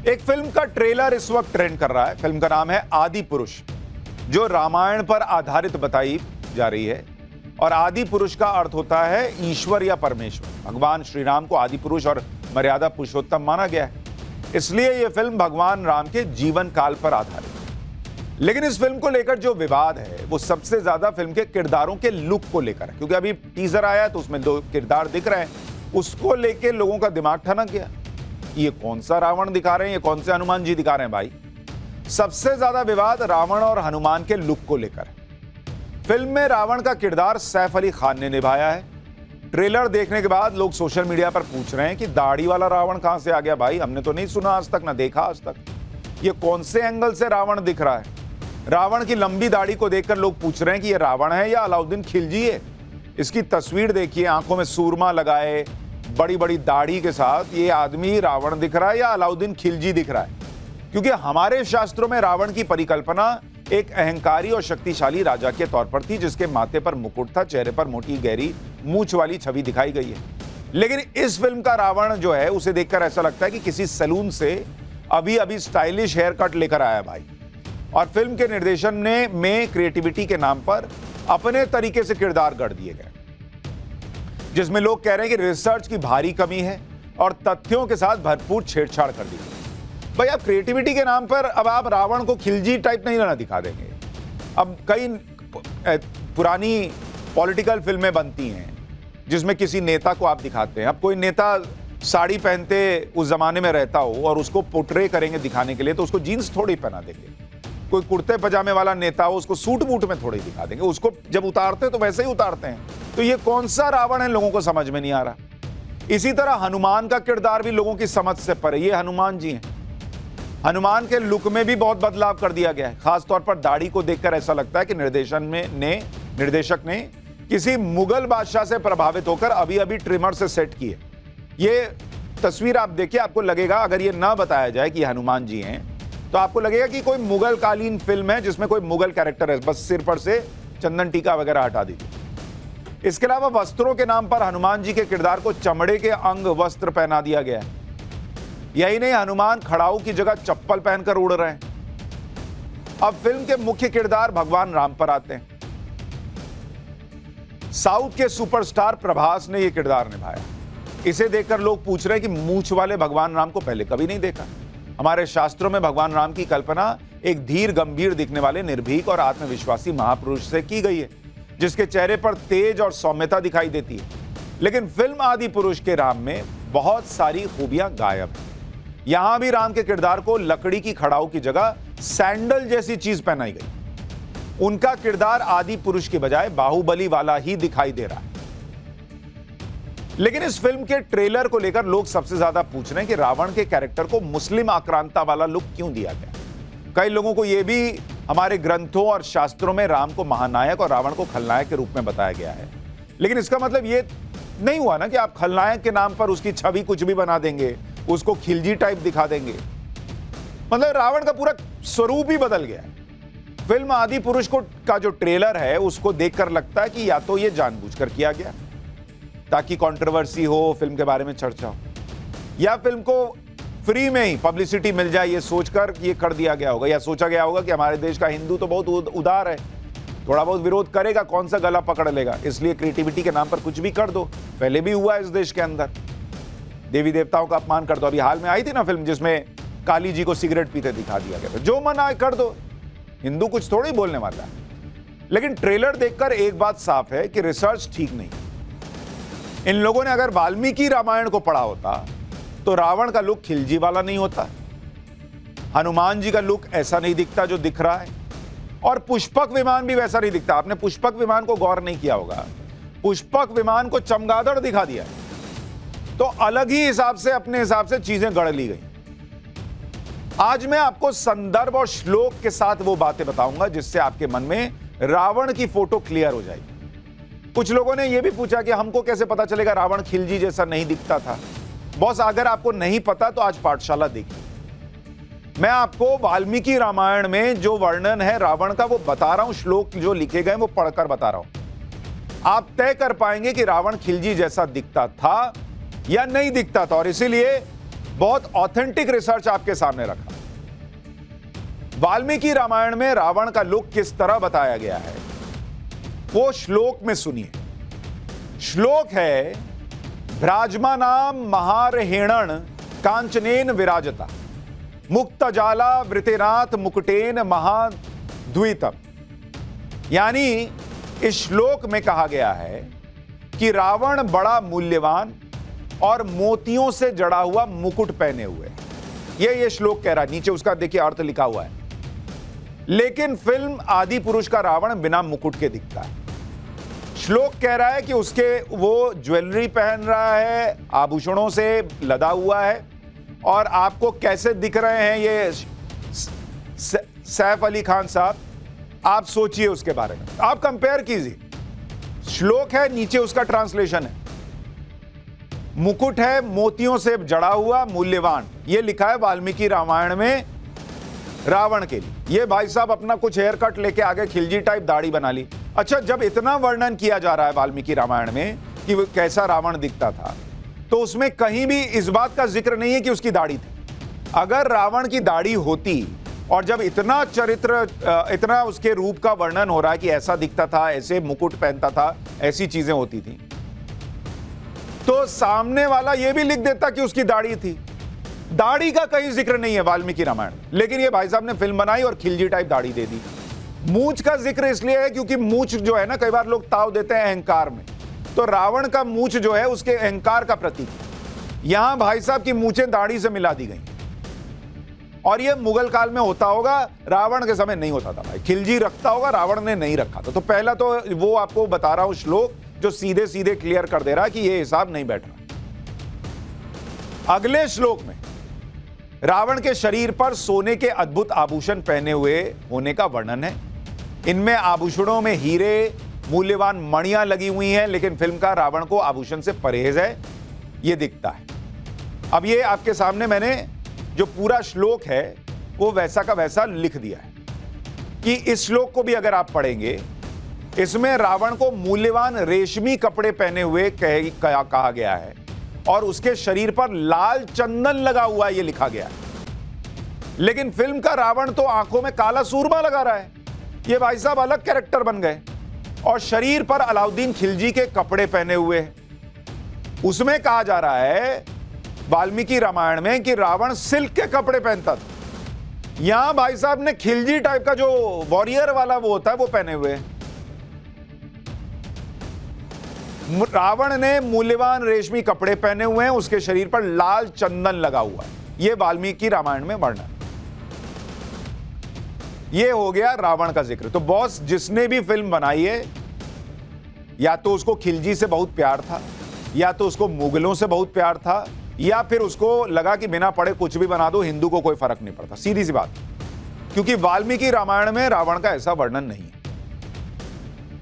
एक फिल्म का ट्रेलर इस वक्त ट्रेंड कर रहा है। फिल्म का नाम है आदि पुरुष, जो रामायण पर आधारित बताई जा रही है। और आदि पुरुष का अर्थ होता है ईश्वर या परमेश्वर। भगवान श्री राम को आदि पुरुष और मर्यादा पुरुषोत्तम माना गया है, इसलिए यह फिल्म भगवान राम के जीवन काल पर आधारित है। लेकिन इस फिल्म को लेकर जो विवाद है वो सबसे ज्यादा फिल्म के किरदारों के लुक को लेकर है, क्योंकि अभी टीजर आया तो उसमें 2 किरदार दिख रहे हैं, उसको लेकर लोगों का दिमाग ठनक गया। ये कौन सा रावण दिखा रहे हैं, ये कौन से हनुमान जी दिखा रहे हैं भाई। सबसे ज्यादा विवाद रावण और हनुमान के लुक को लेकर है। फिल्म में रावण का किरदार सैफ अली खान ने निभाया है। ट्रेलर देखने के बाद लोग सोशल मीडिया पर पूछ रहे हैं कि दाढ़ी वाला रावण कहां से आ गया भाई, हमने तो नहीं सुना आज तक, ना देखा आज तक। ये कौन से एंगल से रावण दिख रहा है। रावण की लंबी दाढ़ी को देखकर लोग पूछ रहे हैं कि ये रावण है या अलाउद्दीन खिलजी है। इसकी तस्वीर देखिए, आंखों में सूरमा लगाए, बड़ी बड़ी दाढ़ी के साथ ये आदमी रावण दिख रहा है या अलाउद्दीन खिलजी दिख रहा है। क्योंकि हमारे शास्त्रों में रावण की परिकल्पना एक अहंकारी और शक्तिशाली राजा के तौर पर थी, जिसके माथे पर मुकुट था, चेहरे पर मोटी गहरी मूंछ वाली छवि दिखाई गई है। लेकिन इस फिल्म का रावण जो है, उसे देखकर ऐसा लगता है कि किसी सैलून से अभी अभी स्टाइलिश हेयर कट लेकर आया भाई। और फिल्म के निर्देशन में क्रिएटिविटी के नाम पर अपने तरीके से किरदार गढ़ दिए गए, जिसमें लोग कह रहे हैं कि रिसर्च की भारी कमी है और तथ्यों के साथ भरपूर छेड़छाड़ कर दी गई। भाई आप क्रिएटिविटी के नाम पर अब आप रावण को खिलजी टाइप नहीं रहना दिखा देंगे। अब कई पुरानी पॉलिटिकल फिल्में बनती हैं जिसमें किसी नेता को आप दिखाते हैं। अब कोई नेता साड़ी पहनते उस जमाने में रहता हो और उसको पोर्ट्रे करेंगे दिखाने के लिए, तो उसको जीन्स थोड़ी पहना देंगे। कोई कुर्ते पजामे वाला नेता हो, उसको सूट बूट में थोड़ी दिखा देंगे। उसको जब उतारते तो वैसे ही उतारते हैं। तो ये कौन सा रावण है, लोगों को समझ में नहीं आ रहा। इसी तरह हनुमान का किरदार भी लोगों की समझ से परे। ये हनुमान जी हैं। हनुमान के लुक में भी बहुत बदलाव कर दिया गया है। खासतौर पर दाढ़ी को देखकर ऐसा लगता है कि निर्देशक ने किसी मुगल बादशाह से प्रभावित होकर अभी अभी ट्रिमर से सेट की है। ये तस्वीर आप देखिए, आपको लगेगा, अगर ये ना बताया जाए कि हनुमान जी हैं, तो आपको लगेगा कि कोई मुगल कालीन फिल्म है जिसमें कोई मुगल कैरेक्टर है, बस सिर पर से चंदन टीका वगैरह हटा दीजिए। इसके अलावा वस्त्रों के नाम पर हनुमान जी के किरदार को चमड़े के अंग वस्त्र पहना दिया गया है। यही नहीं, हनुमान खड़ाऊ की जगह चप्पल पहनकर उड़ रहे हैं। अब फिल्म के मुख्य किरदार भगवान राम पर आते हैं। साउथ के सुपरस्टार प्रभास ने यह किरदार निभाया। इसे देखकर लोग पूछ रहे हैं कि मूंछ वाले भगवान राम को पहले कभी नहीं देखा। हमारे शास्त्रों में भगवान राम की कल्पना एक धीर गंभीर दिखने वाले निर्भीक और आत्मविश्वासी महापुरुष से की गई है, जिसके चेहरे पर तेज और सौम्यता दिखाई देती है। लेकिन फिल्म आदि पुरुष के राम में बहुत सारी खूबियां गायब हैं। यहां भी राम के किरदार को लकड़ी की खड़ाऊ की जगह सैंडल जैसी चीज पहनाई गई। उनका किरदार आदि पुरुष के बजाय बाहुबली वाला ही दिखाई दे रहा है। लेकिन इस फिल्म के ट्रेलर को लेकर लोग सबसे ज्यादा पूछ रहे हैं कि रावण के कैरेक्टर को मुस्लिम आक्रांता वाला लुक क्यों दिया गया। कई लोगों को यह भी हमारे ग्रंथों और शास्त्रों में राम को महानायक और रावण को खलनायक के रूप में बताया गया है। लेकिन इसका मतलब यह नहीं हुआ ना कि आप खलनायक के नाम पर उसकी छवि कुछ भी बना देंगे, उसको खिलजी टाइप दिखा देंगे। मतलब रावण का पूरा स्वरूप ही बदल गया है। फिल्म आदि पुरुष का जो ट्रेलर है, उसको देखकर लगता है कि या तो यह जानबूझकर किया गया ताकि कंट्रोवर्सी हो, फिल्म के बारे में चर्चा हो, या फिल्म को फ्री में ही पब्लिसिटी मिल जाए ये सोचकर ये कर दिया गया होगा, या सोचा गया होगा कि हमारे देश का हिंदू तो बहुत उदार है, थोड़ा बहुत विरोध करेगा, कौन सा गला पकड़ लेगा, इसलिए क्रिएटिविटी के नाम पर कुछ भी कर दो। पहले भी हुआ इस देश के अंदर, देवी देवताओं का अपमान कर दो। अभी हाल में आई थी ना फिल्म जिसमें काली जी को सिगरेट पीते दिखा दिया गया था। जो मन आए कर दो, हिंदू कुछ थोड़ी बोलने वाला है। लेकिन ट्रेलर देखकर एक बात साफ है कि रिसर्च ठीक नहीं। इन लोगों ने अगर वाल्मीकि रामायण को पढ़ा होता तो रावण का लुक खिलजी वाला नहीं होता, हनुमान जी का लुक ऐसा नहीं दिखता जो दिख रहा है, और पुष्पक विमान भी वैसा नहीं दिखता। आपने पुष्पक विमान को गौर नहीं किया होगा, पुष्पक विमान को चमगादड़ दिखा दिया, तो अलग ही हिसाब से, अपने हिसाब से चीजें गढ़ ली गई। आज मैं आपको संदर्भ और श्लोक के साथ वो बातें बताऊंगा जिससे आपके मन में रावण की फोटो क्लियर हो जाएगी। कुछ लोगों ने यह भी पूछा कि हमको कैसे पता चलेगा रावण खिलजी जैसा नहीं दिखता था। बॉस, अगर आपको नहीं पता तो आज पाठशाला देखिए। मैं आपको वाल्मीकि रामायण में जो वर्णन है रावण का वो बता रहा हूं, श्लोक जो लिखे गए वो पढ़कर बता रहा हूं। आप तय कर पाएंगे कि रावण खिलजी जैसा दिखता था या नहीं दिखता था। और इसीलिए बहुत ऑथेंटिक रिसर्च आपके सामने रखा। वाल्मीकि रामायण में रावण का लुक किस तरह बताया गया है वो श्लोक में सुनिए। श्लोक है, भ्राजमानाम महारहेणन कांचनेन विराजता मुक्तजाला वृतेनाथ मुकुटेन महाद्वितम। यानी इस श्लोक में कहा गया है कि रावण बड़ा मूल्यवान और मोतियों से जड़ा हुआ मुकुट पहने हुए। ये श्लोक कह रहा है, नीचे उसका देखिए अर्थ लिखा हुआ है। लेकिन फिल्म आदि पुरुष का रावण बिना मुकुट के दिखता है। श्लोक कह रहा है कि उसके वो ज्वेलरी पहन रहा है, आभूषणों से लदा हुआ है, और आपको कैसे दिख रहे हैं ये सैफ अली खान साहब, आप सोचिए उसके बारे में, आप कंपेयर कीजिए। श्लोक है, नीचे उसका ट्रांसलेशन है, मुकुट है मोतियों से जड़ा हुआ मूल्यवान, ये लिखा है वाल्मीकि रामायण में रावण के लिए। ये भाई साहब अपना कुछ हेयर कट लेके आगे खिलजी टाइप दाढ़ी बना ली। अच्छा, जब इतना वर्णन किया जा रहा है वाल्मीकि रामायण में कि वो कैसा रावण दिखता था, तो उसमें कहीं भी इस बात का जिक्र नहीं है कि उसकी दाढ़ी थी। अगर रावण की दाढ़ी होती और जब इतना चरित्र, इतना उसके रूप का वर्णन हो रहा है कि ऐसा दिखता था, ऐसे मुकुट पहनता था, ऐसी चीजें होती थी, तो सामने वाला यह भी लिख देता कि उसकी दाढ़ी थी। दाढ़ी का कहीं जिक्र नहीं है वाल्मीकि रामायण, लेकिन ये भाई साहब ने फिल्म बनाई और खिलजी टाइप दाढ़ी दे दी। मूंछ का जिक्र इसलिए है क्योंकि मूंछ जो है ना, कई बार लोग ताव देते हैं अहंकार में, तो रावण का मूंछ जो है उसके अहंकार का प्रतीक है। यहां भाई साहब की मूंछें दाढ़ी से मिला दी गई, और ये मुगल काल में होता होगा, रावण के समय नहीं होता था भाई। खिलजी रखता होगा, रावण ने नहीं रखा था। तो पहला तो वो आपको बता रहा हूं श्लोक जो सीधे सीधे क्लियर कर दे रहा है कि ये हिसाब नहीं बैठ रहा। अगले श्लोक में रावण के शरीर पर सोने के अद्भुत आभूषण पहने हुए होने का वर्णन है। इनमें आभूषणों में हीरे, मूल्यवान मणियां लगी हुई हैं, लेकिन फिल्म का रावण को आभूषण से परहेज है, यह दिखता है। अब ये आपके सामने मैंने जो पूरा श्लोक है वो वैसा का वैसा लिख दिया है कि इस श्लोक को भी अगर आप पढ़ेंगे, इसमें रावण को मूल्यवान रेशमी कपड़े पहने हुए कहा गया है, और उसके शरीर पर लाल चंदन लगा हुआ है, यह लिखा गया है। लेकिन फिल्म का रावण तो आंखों में काला सूरमा लगा रहा है। ये भाई साहब अलग कैरेक्टर बन गए, और शरीर पर अलाउद्दीन खिलजी के कपड़े पहने हुए हैं। उसमें कहा जा रहा है वाल्मीकि रामायण में कि रावण सिल्क के कपड़े पहनता था। यहां भाई साहब ने खिलजी टाइप का जो वॉरियर वाला वो होता है वो पहने हुए हैं। रावण ने मूल्यवान रेशमी कपड़े पहने हुए हैं, उसके शरीर पर लाल चंदन लगा हुआ है। यह वाल्मीकि रामायण में वर्णन। यह हो गया रावण का जिक्र। तो बॉस, जिसने भी फिल्म बनाई है, या तो उसको खिलजी से बहुत प्यार था, या तो उसको मुगलों से बहुत प्यार था, या फिर उसको लगा कि बिना पढ़े कुछ भी बना दो, हिंदू को कोई फर्क नहीं पड़ता। सीधी सी बात, क्योंकि वाल्मीकि रामायण में रावण का ऐसा वर्णन नहीं है।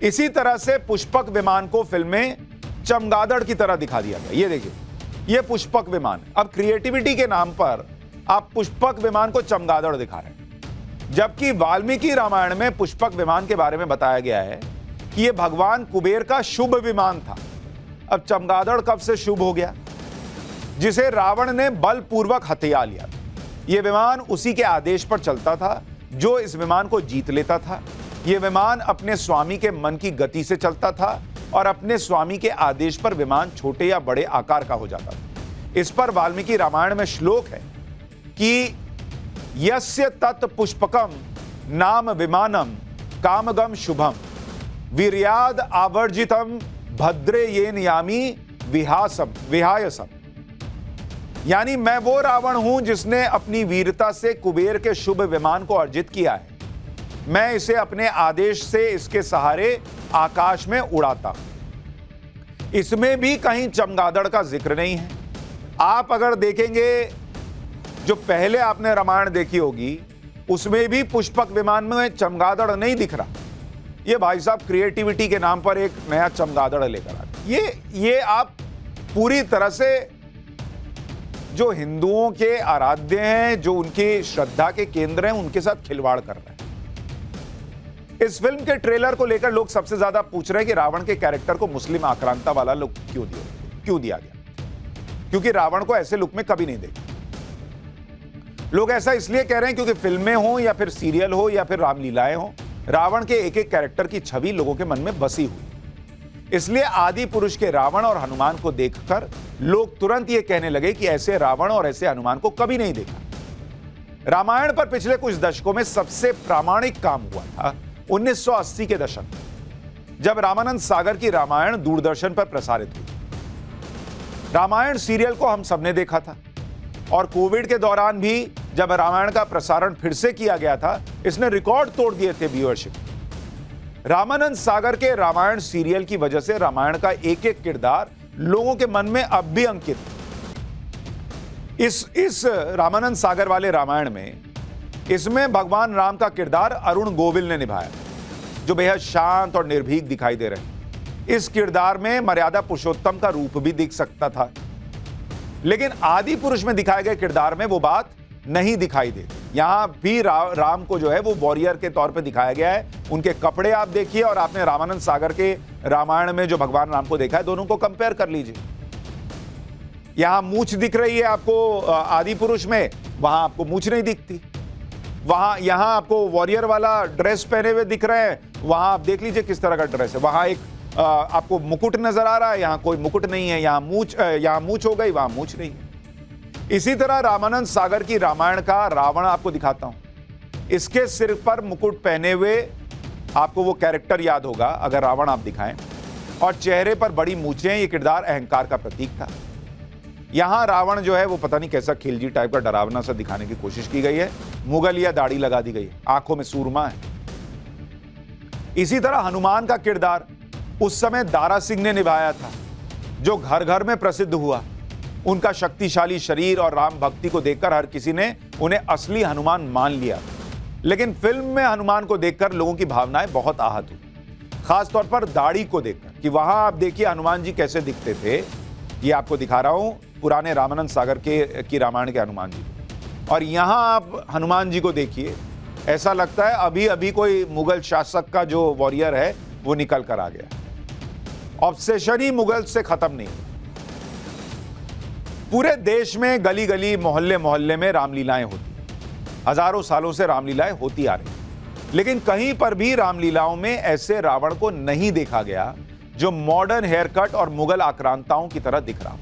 इसी तरह से पुष्पक विमान को फिल्म में चमगादड़ की तरह दिखा दिया गया। ये देखिए, ये पुष्पक विमान। अब क्रिएटिविटी के नाम पर आप पुष्पक विमान को चमगादड़ दिखा रहे हैं, जबकि वाल्मीकि रामायण में पुष्पक विमान के बारे में बताया गया है कि यह भगवान कुबेर का शुभ विमान था। अब चमगादड़ कब से शुभ हो गया? जिसे रावण ने बलपूर्वक हथिया लिया। यह विमान उसी के आदेश पर चलता था जो इस विमान को जीत लेता था। यह विमान अपने स्वामी के मन की गति से चलता था, और अपने स्वामी के आदेश पर विमान छोटे या बड़े आकार का हो जाता था। इस पर वाल्मीकि रामायण में श्लोक है कि यस्य तत् पुष्पकम नाम विमानम कामगम शुभम वीर्याद आवर्जितम भद्रे येन यामी विहायसम। यानी मैं वो रावण हूं जिसने अपनी वीरता से कुबेर के शुभ विमान को अर्जित किया है। मैं इसे अपने आदेश से इसके सहारे आकाश में उड़ाता। इसमें भी कहीं चमगादड़ का जिक्र नहीं है। आप अगर देखेंगे, जो पहले आपने रामायण देखी होगी, उसमें भी पुष्पक विमान में चमगादड़ नहीं दिख रहा। ये भाई साहब क्रिएटिविटी के नाम पर एक नया चमगादड़ लेकर आ गए। ये आप पूरी तरह से जो हिंदुओं के आराध्य हैं, जो उनकी श्रद्धा के केंद्र हैं, उनके साथ खिलवाड़ कर रहे हैं। इस फिल्म के ट्रेलर को लेकर लोग सबसे ज्यादा पूछ रहे हैं कि रावण के कैरेक्टर को मुस्लिम आक्रांता वाला लुक क्यों दिया गया? क्योंकि रावण को ऐसे लुक में कभी नहीं देखा। लोग ऐसा इसलिए कह रहे हैं क्योंकि फिल्में हो या फिर सीरियल हो या फिर रामलीलाएं हो, रावण के एक एक कैरेक्टर की छवि लोगों के मन में बसी हुई। इसलिए आदि पुरुष के रावण और हनुमान को देखकर लोग तुरंत ये कहने लगे कि ऐसे रावण और ऐसे हनुमान को कभी नहीं देखा। रामायण पर पिछले कुछ दशकों में सबसे प्रामाणिक काम हुआ था 1980 के दशक में, जब रामानंद सागर की रामायण दूरदर्शन पर प्रसारित हुई। रामायण सीरियल को हम सबने देखा था और कोविड के दौरान भी जब रामायण का प्रसारण फिर से किया गया था, इसने रिकॉर्ड तोड़ दिए थे व्यूअरशिप। रामानंद सागर के रामायण सीरियल की वजह से रामायण का एक एक किरदार लोगों के मन में अब भी अंकित है। इस रामानंद सागर वाले रामायण में इसमें भगवान राम का किरदार अरुण गोविल ने निभाया, जो बेहद शांत और निर्भीक दिखाई दे रहे हैं। इस किरदार में मर्यादा पुरुषोत्तम का रूप भी दिख सकता था, लेकिन आदि पुरुष में दिखाए गए किरदार में वो बात नहीं दिखाई देती। यहां भी राम को जो है वो वॉरियर के तौर पे दिखाया गया है। उनके कपड़े आप देखिए और आपने रामानंद सागर के रामायण में जो भगवान राम को देखा है, दोनों को कंपेयर कर लीजिए। यहां मूंछ दिख रही है आपको आदि पुरुष में, वहां आपको मूंछ नहीं दिखती। यहां आपको वॉरियर वाला ड्रेस पहने हुए दिख रहे हैं, वहां आप देख लीजिए किस तरह का ड्रेस है। वहां एक आपको मुकुट नजर आ रहा है, यहां कोई मुकुट नहीं है। यहां मूंछ हो गई, वहां मूंछ नहीं है। इसी तरह रामानंद सागर की रामायण का रावण आपको दिखाता हूं। इसके सिर पर मुकुट पहने हुए आपको वो कैरेक्टर याद होगा अगर रावण आप दिखाएं, और चेहरे पर बड़ी मूंछें, ये किरदार अहंकार का प्रतीक था। यहां रावण जो है वो पता नहीं कैसा खिलजी टाइप का डरावना सा दिखाने की कोशिश की गई है। मुगल या दाढ़ी लगा दी गई है, आंखों में सूरमा है। इसी तरह हनुमान का किरदार उस समय दारा सिंह ने निभाया था, जो घर घर में प्रसिद्ध हुआ। उनका शक्तिशाली शरीर और राम भक्ति को देखकर हर किसी ने उन्हें असली हनुमान मान लिया। लेकिन फिल्म में हनुमान को देखकर लोगों की भावनाएं बहुत आहत हुई, खासतौर पर दाढ़ी को देखकर, कि वहां आप देखिए हनुमान जी कैसे दिखते थे। ये आपको दिखा रहा हूं पुराने रामानंद सागर की रामायण के हनुमान जी, और यहां आप हनुमान जी को देखिए, ऐसा लगता है अभी अभी कोई मुगल शासक का जो वॉरियर है वो निकल कर आ गया। ऑब्सेशन ही मुगल से खत्म नहीं। पूरे देश में गली गली मोहल्ले मोहल्ले में रामलीलाएं होती, हजारों सालों से रामलीलाएं होती आ रही, लेकिन कहीं पर भी रामलीलाओं में ऐसे रावण को नहीं देखा गया जो मॉडर्न हेयर कट और मुगल आक्रांताओं की तरह दिख रहा।